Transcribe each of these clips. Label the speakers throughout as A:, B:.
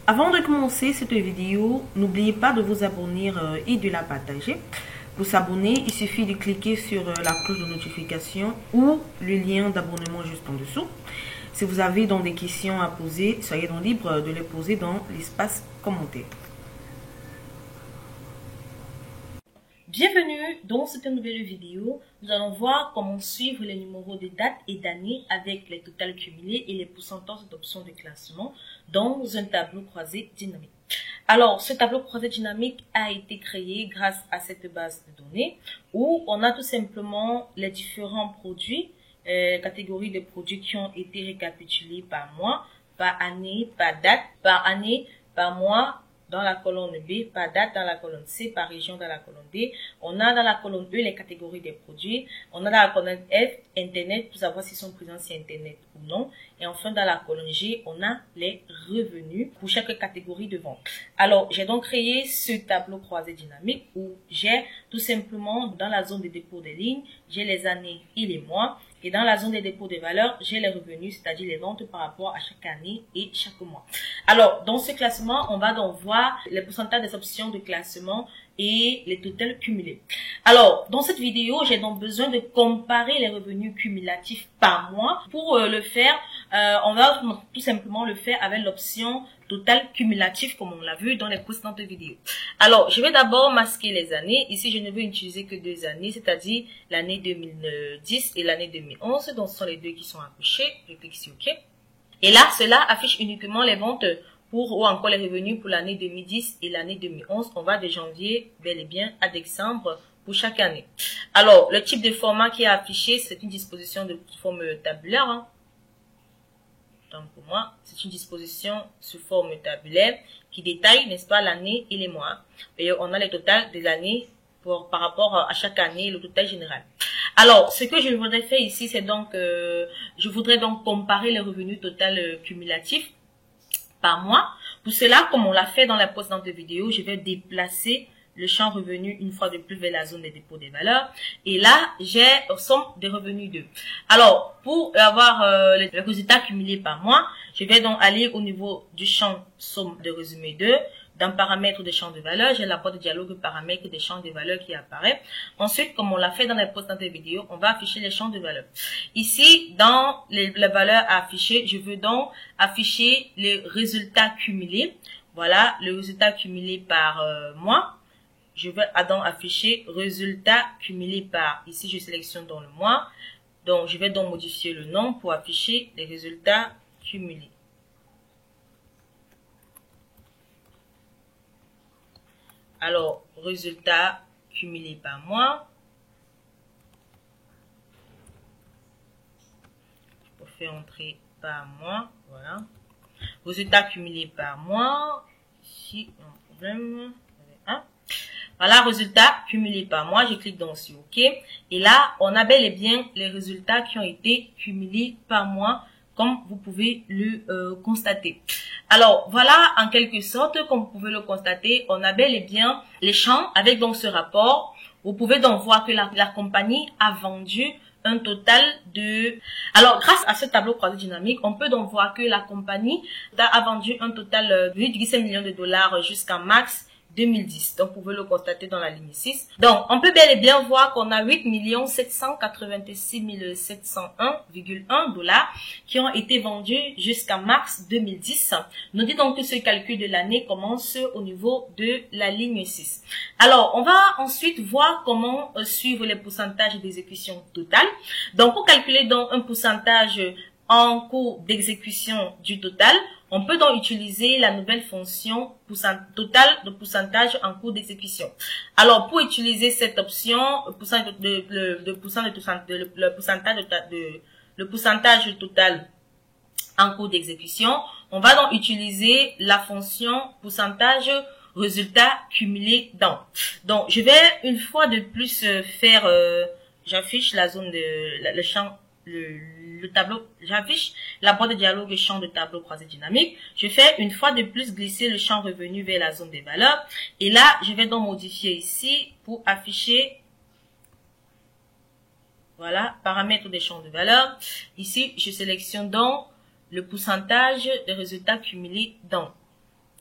A: Avant de commencer cette vidéo, n'oubliez pas de vous abonner et de la partager. Pour s'abonner, il suffit de cliquer sur la cloche de notification ou le lien d'abonnement juste en dessous. Si vous avez donc des questions à poser, soyez donc libre de les poser dans l'espace commentaire. Bienvenue dans cette nouvelle vidéo. Nous allons voir comment suivre les numéros de date et d'année avec les totals cumulés et les pourcentages d'options de classement dans un tableau croisé dynamique. Alors, ce tableau croisé dynamique a été créé grâce à cette base de données où on a tout simplement les différents produits, catégories de produits qui ont été récapitulés par mois, par année, par date, par année, par mois, dans la colonne B, par date dans la colonne C, par région dans la colonne D. On a dans la colonne E les catégories des produits. On a dans la colonne F, Internet, pour savoir s'ils sont présents sur Internet ou non. Et enfin, dans la colonne G, on a les revenus pour chaque catégorie de vente. Alors, j'ai donc créé ce tableau croisé dynamique où j'ai tout simplement, dans la zone de dépôt des lignes, j'ai les années et les mois. Et dans la zone des dépôts de valeur, j'ai les revenus, c'est-à-dire les ventes par rapport à chaque année et chaque mois. Alors, dans ce classement, on va donc voir les pourcentages des options de classement et les totals cumulés. Alors, dans cette vidéo, j'ai donc besoin de comparer les revenus cumulatifs par mois. Pour le faire, on va tout simplement le faire avec l'option total cumulatif comme on l'a vu dans les précédentes vidéos. Alors, je vais d'abord masquer les années. Ici, je ne veux utiliser que deux années, c'est-à-dire l'année 2010 et l'année 2011. Donc, ce sont les deux qui sont affichés. Je clique sur OK. Et là, cela affiche uniquement les ventes ou encore les revenus pour l'année 2010 et l'année 2011. On va de janvier bel et bien à décembre pour chaque année. Alors, le type de format qui est affiché, c'est une disposition de forme tabulaire. Donc, pour moi, c'est une disposition sous forme tabulaire qui détaille, n'est-ce pas, l'année et les mois. Et on a le total de l'année par rapport à chaque année, le total général. Alors, ce que je voudrais faire ici, c'est donc, je voudrais donc comparer les revenus total cumulatifs par mois. Pour cela, comme on l'a fait dans la précédente vidéo, je vais déplacer le champ revenu une fois de plus vers la zone des dépôts des valeurs. Et là, j'ai somme des revenus 2. Alors, pour avoir les résultats cumulés par mois, je vais donc aller au niveau du champ somme de résumé 2. Dans paramètres des champs de valeurs, j'ai la boîte de dialogue paramètres des champs de valeurs qui apparaît. Ensuite, comme on l'a fait dans les précédentes vidéos, on va afficher les champs de valeurs. Ici, dans les valeurs à afficher, je veux donc afficher les résultats cumulés. Voilà, le résultat cumulé par mois. Je vais donc afficher résultat cumulé par. Ici, je sélectionne dans le mois. Donc, je vais donc modifier le nom pour afficher les résultats cumulés. Alors, résultat cumulé par mois. Je peux faire entrer par mois. Voilà. Résultat cumulé par mois. Ici, un problème. Voilà, résultat cumulé par mois. Je clique donc sur OK. Et là, on a bel et bien les résultats qui ont été cumulés par mois, comme vous pouvez le constater. Alors, voilà, en quelque sorte, comme vous pouvez le constater, on a bel et bien les champs avec donc ce rapport. Vous pouvez donc voir que la compagnie a vendu un total de... Alors, grâce à ce tableau croisé dynamique, on peut donc voir que la compagnie a vendu un total de 8,5 millions de dollars jusqu'en mars 2010. Donc, vous pouvez le constater dans la ligne 6. Donc, on peut bel et bien voir qu'on a 8 786 701,1 dollars qui ont été vendus jusqu'à mars 2010. Nous dit donc que ce calcul de l'année commence au niveau de la ligne 6. Alors, on va ensuite voir comment suivre les pourcentages d'exécution totale. Donc, pour calculer donc un pourcentage en cours d'exécution du total, on peut donc utiliser la nouvelle fonction total de pourcentage en cours d'exécution. Alors, pour utiliser cette option, le pourcentage total en cours d'exécution, on va donc utiliser la fonction pourcentage résultat cumulé dans. Donc, je vais une fois de plus faire, j'affiche la zone de le champ. Le tableau, j'affiche la boîte de dialogue et champ de tableau croisé dynamique. Je fais une fois de plus glisser le champ revenu vers la zone des valeurs. Et là, je vais donc modifier ici pour afficher, voilà, paramètres des champs de valeurs. Ici, je sélectionne donc le pourcentage des résultats cumulés dans.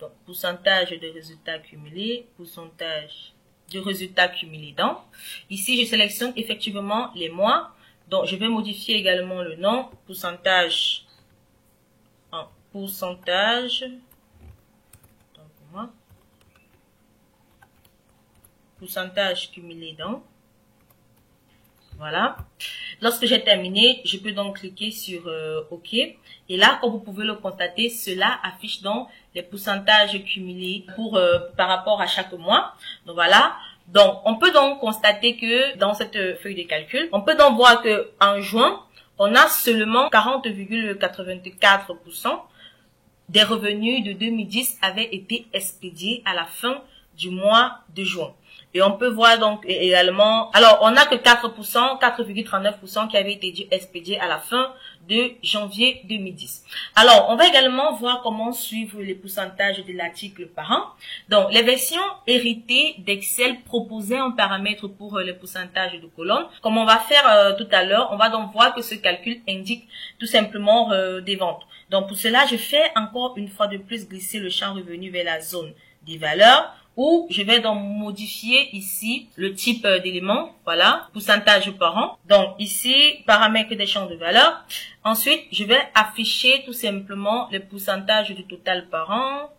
A: Donc, pourcentage de résultats cumulés, pourcentage de résultats cumulés dans. Ici, je sélectionne effectivement les mois. Donc, je vais modifier également le nom, pourcentage en pourcentage. Donc, pour moi, pourcentage cumulé dans. Voilà. Lorsque j'ai terminé, je peux donc cliquer sur OK. Et là, comme vous pouvez le constater, cela affiche donc les pourcentages cumulés par rapport à chaque mois. Donc voilà. Donc, on peut donc constater que dans cette feuille de calcul, on peut donc voir que en juin, on a seulement 40,84% des revenus de 2010 avaient été expédiés à la fin du mois de juin. Et on peut voir donc également, alors on n'a que 4%, 4,39% qui avaient été expédiés à la fin de janvier 2010. Alors, on va également voir comment suivre les pourcentages de l'article par an. Donc, les versions héritées d'Excel proposaient un paramètre pour les pourcentages de colonnes. Comme on va faire tout à l'heure, on va donc voir que ce calcul indique tout simplement des ventes. Donc, pour cela, je fais encore une fois de plus glisser le champ revenu vers la zone des valeurs, où je vais donc modifier ici le type d'élément, voilà, pourcentage par an. Donc ici, paramètres des champs de valeur. Ensuite, je vais afficher tout simplement le pourcentage du total par an,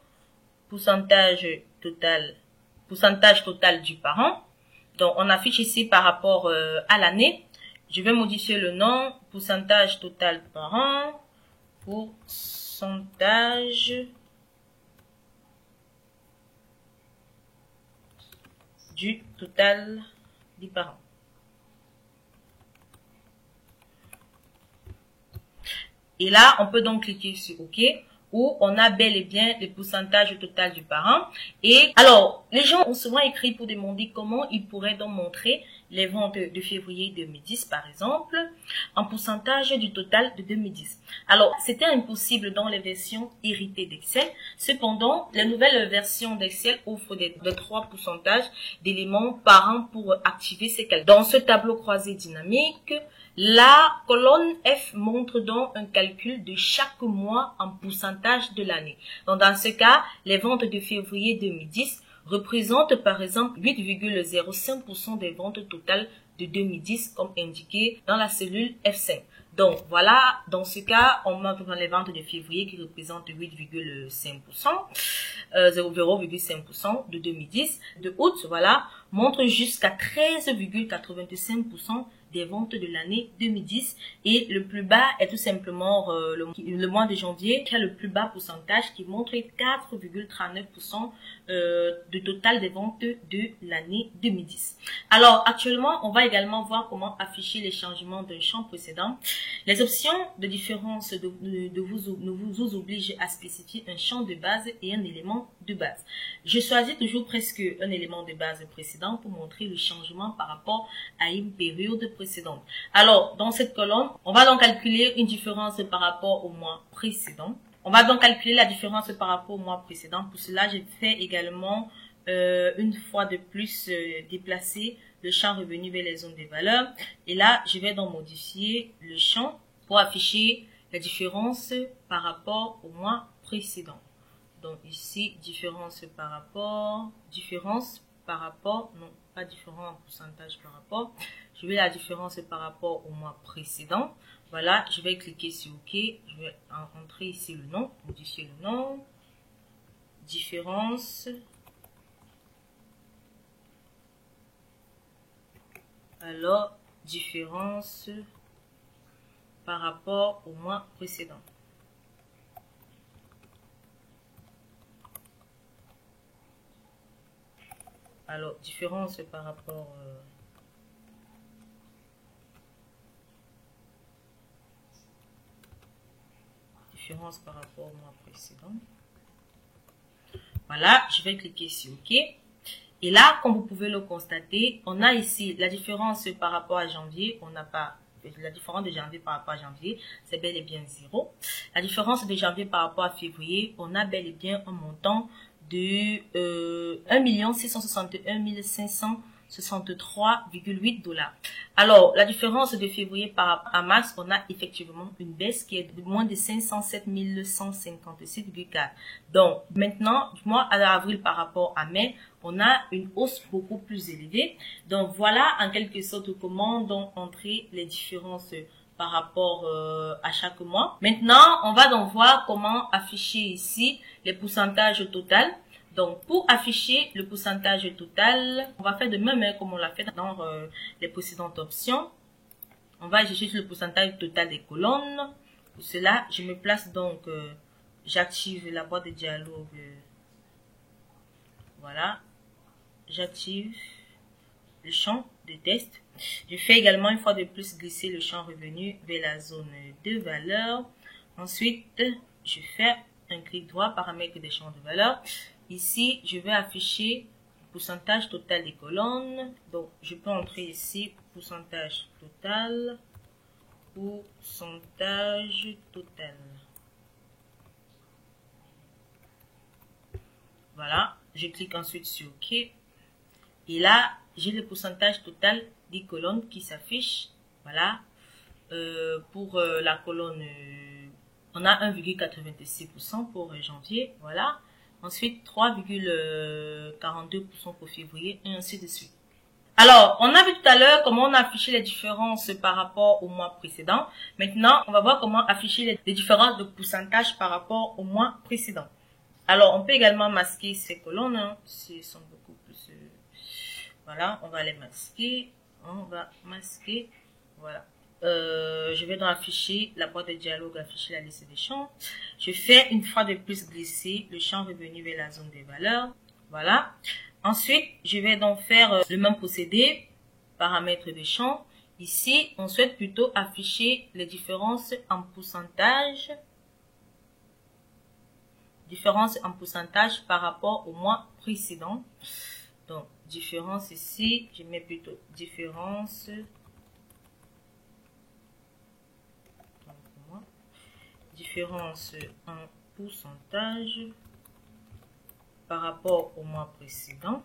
A: pourcentage total du par an. Donc on affiche ici par rapport à l'année. Je vais modifier le nom, pourcentage total par an, pourcentage du total du par an. Et là, on peut donc cliquer sur OK, où on a bel et bien le pourcentage total du par an. Et alors, les gens ont souvent écrit pour demander comment ils pourraient donc montrer les ventes de février 2010, par exemple, en pourcentage du total de 2010. Alors, c'était impossible dans les versions héritées d'Excel. Cependant, les nouvelles versions d'Excel offrent des 3 pourcentages d'éléments par an pour activer ces calculs. Dans ce tableau croisé dynamique, la colonne F montre donc un calcul de chaque mois en pourcentage de l'année. Donc, dans ce cas, les ventes de février 2010 représentent par exemple 8,05% des ventes totales de 2010 comme indiqué dans la cellule F5. Donc voilà, dans ce cas, on montre dans les ventes de février qui représentent 8,5%, 0,5% de 2010. De août, voilà, montre jusqu'à 13,85% des ventes de l'année 2010. Et le plus bas est tout simplement le mois de janvier qui a le plus bas pourcentage qui montre 4,39% du total des ventes de l'année 2010. Alors actuellement, on va également voir comment afficher les changements d'un champ précédent. Les options de différence ne vous obligent à spécifier un champ de base et un élément de base. Je choisis toujours presque un élément de base précédent pour montrer le changement par rapport à une période précédente. Alors, dans cette colonne, on va donc calculer une différence par rapport au mois précédent. On va donc calculer la différence par rapport au mois précédent. Pour cela, je fais également une fois de plus déplacer le champ revenu vers les zones des valeurs. Et là, je vais donc modifier le champ pour afficher la différence par rapport au mois précédent. Donc ici, différence par rapport, non, pas différent en pourcentage par rapport. Je vais la différence par rapport au mois précédent. Voilà, je vais cliquer sur OK. Je vais entrer ici le nom, modifier le nom. Différence. Alors, différence par rapport au mois précédent. Alors, différence par rapport au mois précédent. Voilà, je vais cliquer sur OK. Et là, comme vous pouvez le constater, on a ici la différence par rapport à janvier. On n'a pas la différence de janvier par rapport à janvier, c'est bel et bien 0. La différence de janvier par rapport à février, on a bel et bien un montant de 1 661 500 63,8 $. Alors, la différence de février par rapport à mars, on a effectivement une baisse qui est de moins de 507 156,4. Donc, maintenant, du mois d'avril par rapport à mai, on a une hausse beaucoup plus élevée. Donc, voilà en quelque sorte comment donc entrer les différences par rapport à chaque mois. Maintenant, on va donc voir comment afficher ici les pourcentages total. Donc, pour afficher le pourcentage total, on va faire de même comme on l'a fait dans les précédentes options. On va afficher le pourcentage total des colonnes. Pour cela, je me place donc, j'active la boîte de dialogue. Voilà, j'active le champ de test. Je fais également une fois de plus glisser le champ revenu vers la zone de valeur. Ensuite, je fais un clic droit, paramètres des champs de valeur. Ici, je vais afficher le pourcentage total des colonnes. Donc, je peux entrer ici, pourcentage total. Pourcentage total. Voilà, je clique ensuite sur OK. Et là, j'ai le pourcentage total des colonnes qui s'affiche. Voilà. Pour la colonne, on a 1,86% pour janvier. Voilà. Ensuite, 3,42% pour février, et ainsi de suite. Alors, on a vu tout à l'heure comment on a affiché les différences par rapport au mois précédent. Maintenant, on va voir comment afficher les différences de pourcentage par rapport au mois précédent. Alors, on peut également masquer ces colonnes. Hein, elles sont beaucoup plus... voilà, on va les masquer. On va masquer. Voilà. Je vais donc afficher la boîte de dialogue, afficher la liste des champs. Je fais une fois de plus glisser le champ revenu vers la zone des valeurs. Voilà. Ensuite, je vais donc faire le même procédé, paramètres des champs. Ici, on souhaite plutôt afficher les différences en pourcentage. Différence en pourcentage par rapport au mois précédent. Donc, différence ici, je mets plutôt différence. Différence en pourcentage par rapport au mois précédent.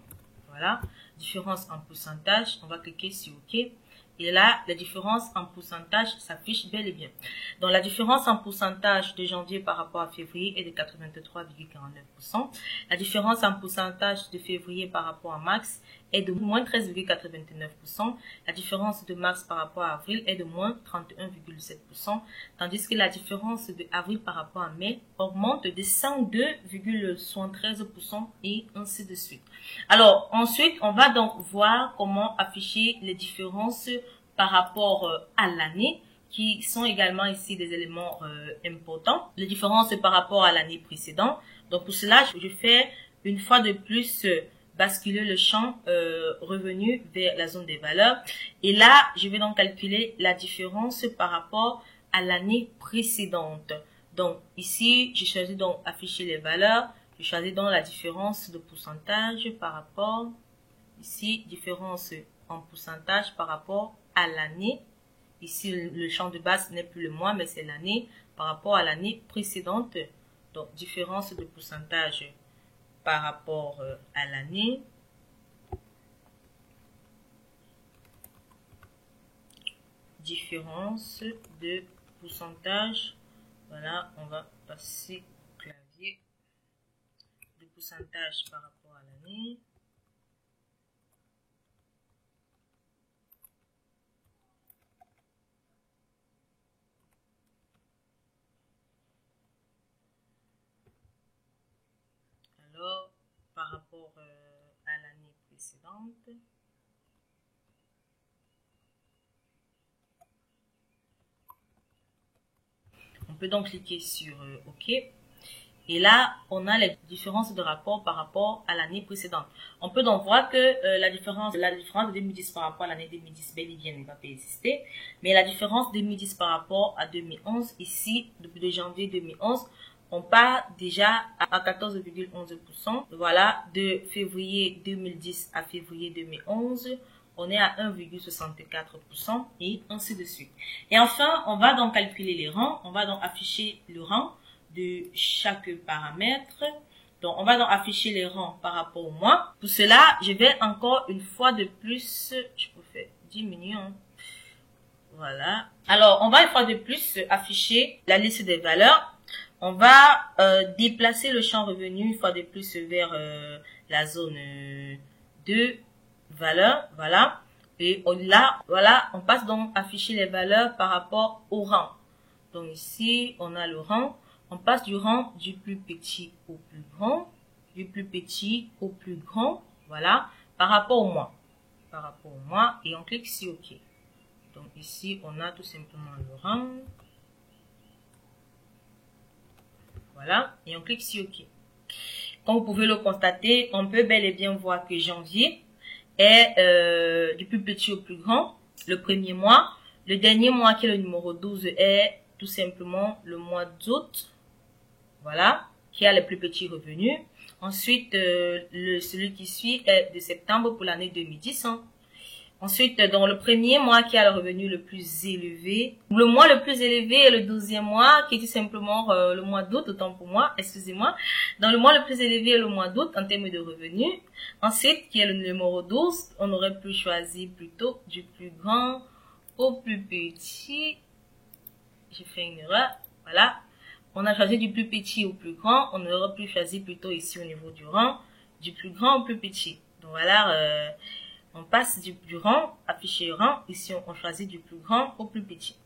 A: Voilà. Différence en pourcentage. On va cliquer sur OK. Et là, la différence en pourcentage s'affiche bel et bien. Donc, la différence en pourcentage de janvier par rapport à février est de 83,49%. La différence en pourcentage de février par rapport à mars est de moins 13,89%. La différence de mars par rapport à avril est de moins 31,7%. Tandis que la différence de avril par rapport à mai augmente de 102,73% et ainsi de suite. Alors, ensuite, on va donc voir comment afficher les différences par rapport à l'année, qui sont également ici des éléments importants. Les différences par rapport à l'année précédente. Donc, pour cela, je fais une fois de plus basculer le champ revenu vers la zone des valeurs. Et là, je vais donc calculer la différence par rapport à l'année précédente. Donc, ici, j'ai choisi donc afficher les valeurs. Je choisis donc la différence de pourcentage par rapport, ici, différence en pourcentage par rapport à l'année. Ici, le champ de base n'est plus le mois, mais c'est l'année par rapport à l'année précédente. Donc, différence de pourcentage par rapport à l'année. Différence de pourcentage. Voilà, on va passer au clavier. De pourcentage par rapport à l'année. Alors, par rapport à l'année précédente. On peut donc cliquer sur OK. Et là, on a les différences de rapport par rapport à l'année précédente. On peut donc voir que la différence de 2010 par rapport à l'année 2010, bel et bien, ne va pas exister. Mais la différence de 2010 par rapport à 2011, ici, depuis le janvier 2011, on part déjà à 14,11%. Voilà, de février 2010 à février 2011, on est à 1,64% et ainsi de suite. Et enfin, on va donc calculer les rangs. On va donc afficher le rang de chaque paramètre. Donc, on va donc afficher les rangs par rapport au mois. Pour cela, je vais encore une fois de plus, je peux faire diminuer, hein. Voilà. Alors, on va une fois de plus afficher la liste des valeurs. On va déplacer le champ revenu une fois de plus vers la zone de valeurs. Voilà. Et là, voilà, on passe donc à afficher les valeurs par rapport au rang. Donc ici, on a le rang. On passe du rang du plus petit au plus grand. Du plus petit au plus grand. Voilà. Par rapport au mois. Par rapport au mois. Et on clique sur OK. Donc ici, on a tout simplement le rang. Voilà. Et on clique sur OK. Comme vous pouvez le constater, on peut bel et bien voir que janvier est du plus petit au plus grand, le premier mois. Le dernier mois qui est le numéro 12 est tout simplement le mois d'août. Voilà. Qui a les plus petits revenus. Ensuite, celui qui suit est de septembre pour l'année 2010. Hein. Ensuite, dans le premier mois qui a le revenu le plus élevé, le mois le plus élevé est le 12e mois, qui est tout simplement le mois d'août, autant pour moi, excusez-moi. Dans le mois le plus élevé est le mois d'août en termes de revenus. Ensuite, qui est le numéro 12, on aurait pu choisir plutôt du plus grand au plus petit. J'ai fait une erreur, voilà. On a choisi du plus petit au plus grand, on aurait pu choisir plutôt ici au niveau du rang, du plus grand au plus petit. Donc voilà, on passe du rang, afficher rang, ici on choisit du plus grand au plus petit.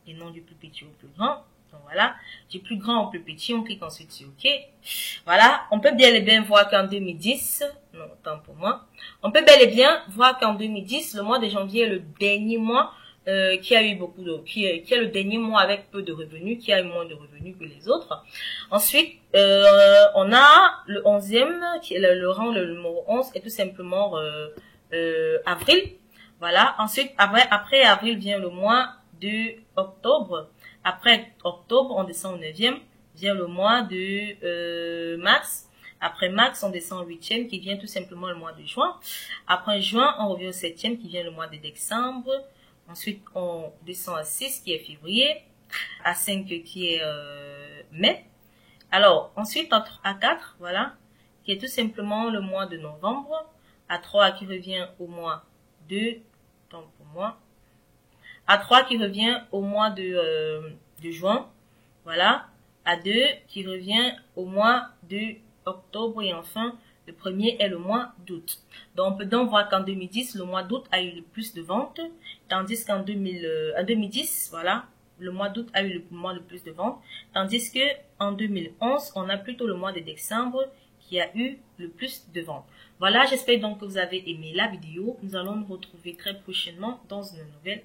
A: Et non du plus petit au plus grand. Donc voilà, du plus grand au plus petit, on clique ensuite sur OK. Voilà, on peut bel et bien voir qu'en 2010, non, autant pour moi, on peut bel et bien voir qu'en 2010, le mois de janvier est le dernier mois qui a eu beaucoup de, qui est le dernier mois avec peu de revenus, qui a eu moins de revenus que les autres. Ensuite, on a le 11e, qui est le rang, le numéro 11, est tout simplement avril. Voilà. Ensuite, après avril vient le mois de octobre. Après octobre, on descend au 9e, vient le mois de mars. Après mars, on descend au 8e, qui vient tout simplement le mois de juin. Après juin, on revient au 7e, qui vient le mois de décembre. Ensuite, on descend à 6, qui est février. À 5, qui est mai. Alors, ensuite, à 4, voilà, qui est tout simplement le mois de novembre. À 3, qui revient au mois de, tant pour moi, à 3 qui revient au mois de juin, voilà, à 2 qui revient au mois de octobre et enfin le premier est le mois d'août. Donc on peut donc voir qu'en 2010 le mois d'août a eu le plus de ventes, tandis qu'en 2010 voilà, le mois d'août a eu le plus de ventes, tandis que en 2011 on a plutôt le mois de décembre qui a eu le plus de ventes. Voilà, j'espère donc que vous avez aimé la vidéo. Nous allons nous retrouver très prochainement dans une nouvelle